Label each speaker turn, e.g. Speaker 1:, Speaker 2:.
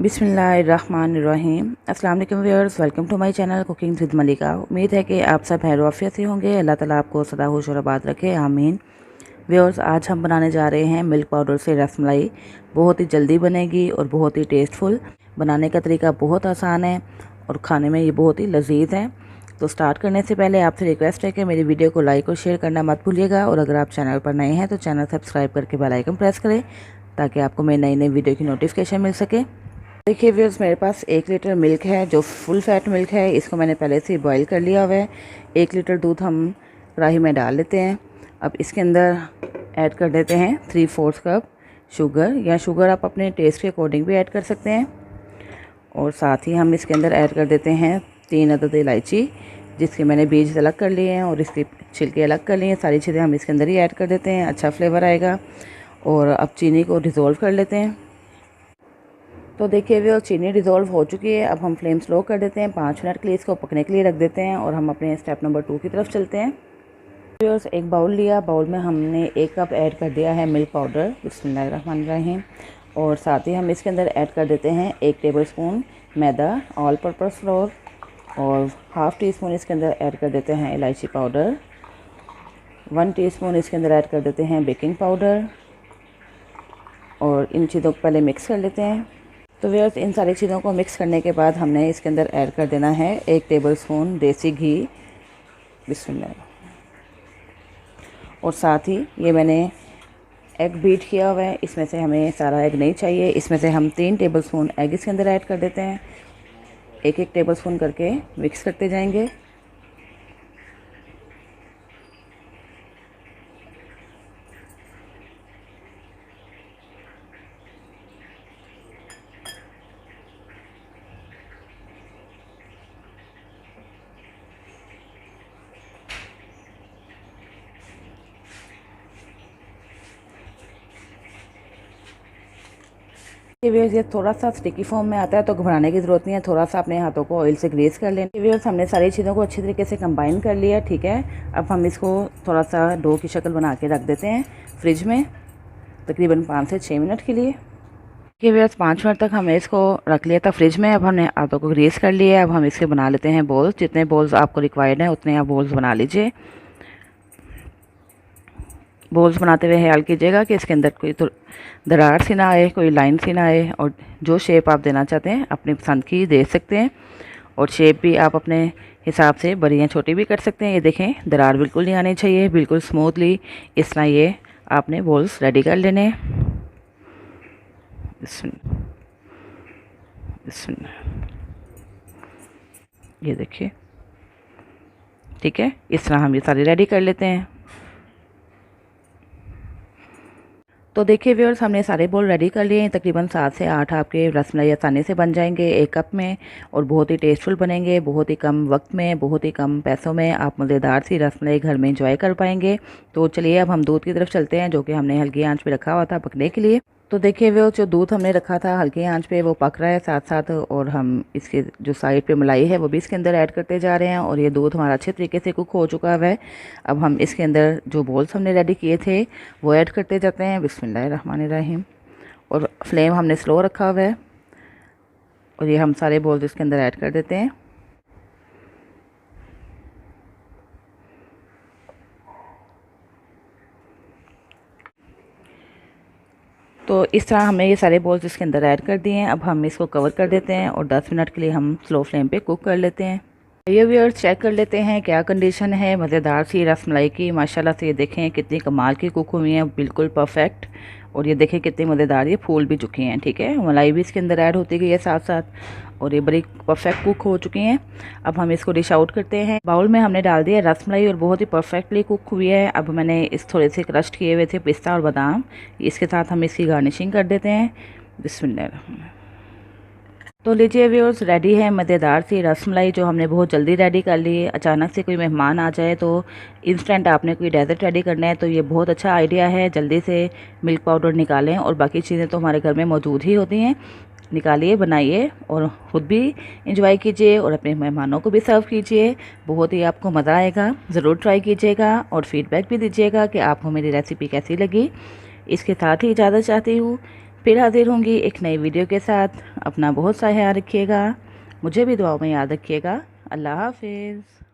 Speaker 1: बिस्मिल्लाहिर्रहमानिर्रहीम। अस्सलाम वालेकुम viewers, welcome to my channel cooking with Malika. उम्मीद है कि आप सब खैर आफियत से होंगे। अल्लाह ताला आपको सदा खुश और आबाद रखे, आमीन। व्यूअर्स, आज हम बनाने जा रहे हैं मिल्क पाउडर से रसमलाई। बहुत ही जल्दी बनेगी और बहुत ही टेस्टफुल। बनाने का तरीका बहुत आसान है और खाने में ये बहुत ही लजीज है। तो स्टार्ट करने से पहले आपसे रिक्वेस्ट है कि मेरी वीडियो को लाइक और शेयर करना मत भूलिएगा, और अगर आप चैनल पर नए हैं तो चैनल सब्सक्राइब करके बेल आइकन प्रेस करें ताकि आपको मेरी नई नई वीडियो की नोटिफिकेशन मिल सके। देखिए व्यूअर्स, मेरे पास 1 लीटर मिल्क है जो फुल फैट मिल्क है। इसको मैंने पहले से बॉईल कर लिया हुआ है। 1 लीटर दूध हम कढ़ाई में डाल लेते हैं। अब इसके अंदर ऐड कर देते हैं 3/4 कप शुगर, या शुगर आप अपने टेस्ट के अकॉर्डिंग भी ऐड कर सकते हैं। और साथ ही हम इसके अंदर ऐड कर देते हैं 3 अदद इलायची, जिसके मैंने बीज अलग कर लिए हैं और इसके छिलके अलग कर लिए हैं। सारी चीज़ें हम इसके अंदर ही ऐड कर देते हैं, अच्छा फ्लेवर आएगा। और अब चीनी को डिज़ोल्व कर लेते हैं। तो देखिए वो चीनी डिज़ोल्व हो चुकी है। अब हम फ्लेम स्लो कर देते हैं। 5 मिनट के लिए इसको पकने के लिए रख देते हैं और हम अपने स्टेप नंबर 2 की तरफ चलते हैं। व्यूअर्स, एक बाउल लिया, बाउल में हमने 1 कप ऐड कर दिया है मिल्क पाउडर, बिस्मिल्लाहिर्रहमानिर्रहीम। और साथ ही हम इसके अंदर ऐड कर देते हैं 1 टेबलस्पून मैदा, ऑल पर्पस फ्लोर, और हाफ़ टी स्पून इसके अंदर ऐड कर देते हैं इलायची पाउडर, 1 टीस्पून इसके अंदर ऐड कर देते हैं बेकिंग पाउडर। और इन चीज़ों को पहले मिक्स कर लेते हैं। तो व्यूअर्स, इन सारी चीज़ों को मिक्स करने के बाद हमने इसके अंदर ऐड कर देना है 1 टेबलस्पून देसी घी, बिस्मिल्लाह। और साथ ही ये मैंने एग बीट किया हुआ है, इसमें से हमें सारा एग नहीं चाहिए। इसमें से हम 3 टेबलस्पून एग इसके अंदर ऐड कर देते हैं। 1-1 टेबलस्पून करके मिक्स करते जाएंगे। व्यूअर्स, ये थोड़ा सा स्टिकी फॉर्म में आता है तो घबराने की ज़रूरत नहीं है। थोड़ा सा अपने हाथों को ऑयल से ग्रीस कर लें। व्यूअर्स, हमने सारी चीज़ों को अच्छी तरीके से कंबाइन कर लिया, ठीक है। अब हम इसको थोड़ा सा डो की शक्ल बना के रख देते हैं फ्रिज में तकरीबन 5 से 6 मिनट के लिए। व्यूअर्स, 5 मिनट तक हमने इसको रख लिया था फ्रिज में। अब हमने हाथों को ग्रीस कर लिया है। अब हम इसके बना लेते हैं बॉल्स। जितने बॉल्स आपको रिक्वायर्ड हैं उतने आप बॉल्स बना लीजिए। बॉल्स बनाते हुए ख्याल कीजिएगा कि इसके अंदर कोई तो दरार सी ना आए, कोई लाइन सी ना आए। और जो शेप आप देना चाहते हैं अपनी पसंद की दे सकते हैं, और शेप भी आप अपने हिसाब से बड़ी या छोटी भी कर सकते हैं। ये देखें, दरार बिल्कुल नहीं आनी चाहिए, बिल्कुल स्मूथली इस तरह ये आपने बॉल्स रेडी कर लेने। ये देखिए, ठीक है। इस तरह हम ये सारे रेडी कर लेते हैं। तो देखिए व्यूअर्स, हमने सारे बोल रेडी कर लिए हैं। तकरीबन 7 से 8 आपके रसमलाई आसानी से बन जाएंगे 1 कप में, और बहुत ही टेस्टफुल बनेंगे। बहुत ही कम वक्त में, बहुत ही कम पैसों में आप मज़ेदार सी रसमलाई घर में इंजॉय कर पाएंगे। तो चलिए अब हम दूध की तरफ चलते हैं, जो कि हमने हल्की आंच पे रखा हुआ था पकने के लिए। तो देखिए वो जो दूध हमने रखा था हल्की आंच पे, वो पक रहा है साथ साथ। और हम इसके जो साइड पे मलाई है वो भी इसके अंदर ऐड करते जा रहे हैं, और ये दूध हमारा अच्छे तरीके से कुक हो चुका है। अब हम इसके अंदर जो बॉल्स हमने रेडी किए थे वो ऐड करते जाते हैं, बिस्मिल्लाहिर्रहमानिर्रहीम। और फ्लेम हमने स्लो रखा हुआ है, और ये हम सारे बॉल्स इसके अंदर ऐड कर देते हैं। तो इस तरह हमने ये सारे बॉल्स इसके अंदर ऐड कर दिए हैं। अब हम इसको कवर कर देते हैं और 10 मिनट के लिए हम स्लो फ्लेम पे कुक कर लेते हैं। ये व्यूअर्स, चेक कर लेते हैं क्या कंडीशन है मज़ेदार सी रसमलाई की। माशाल्लाह से ये देखें कितनी कमाल की कुक हुई हैं, बिल्कुल परफेक्ट। और ये देखें कितनी मज़ेदार ये फूल भी चुकी हैं, ठीक है। मलाई भी इसके अंदर ऐड होती गई है साथ साथ, और ये बड़ी परफेक्ट कुक हो चुकी हैं। अब हम इसको डिश आउट करते हैं। बाउल में हमने डाल दिया रसमलाई और बहुत ही परफेक्टली कुक हुई है। अब मैंने इस थोड़े से क्रस्ट किए हुए थे पिस्ता और बादाम, इसके साथ हम इसकी गार्निशिंग कर देते हैं, बिस्मिल्लाह। तो लीजिए व्यूअर्स, रेडी है मज़ेदार सी रसमलाई, जो हमने बहुत जल्दी रेडी कर ली है। अचानक से कोई मेहमान आ जाए तो इंस्टेंट आपने कोई डेजर्ट रेडी करना है तो ये बहुत अच्छा आइडिया है। जल्दी से मिल्क पाउडर निकालें, और बाकी चीज़ें तो हमारे घर में मौजूद ही होती हैं। निकालिए, बनाइए और ख़ुद भी इंजॉय कीजिए और अपने मेहमानों को भी सर्व कीजिए। बहुत ही आपको मज़ा आएगा। ज़रूर ट्राई कीजिएगा और फीडबैक भी दीजिएगा कि आपको मेरी रेसिपी कैसी लगी। इसके साथ ही इजाज़त चाहती हूँ। फिर हाजिर होंगी एक नई वीडियो के साथ। अपना बहुत सा ख्याल रखिएगा, मुझे भी दुआओं में याद रखिएगा। अल्लाह हाफिज़।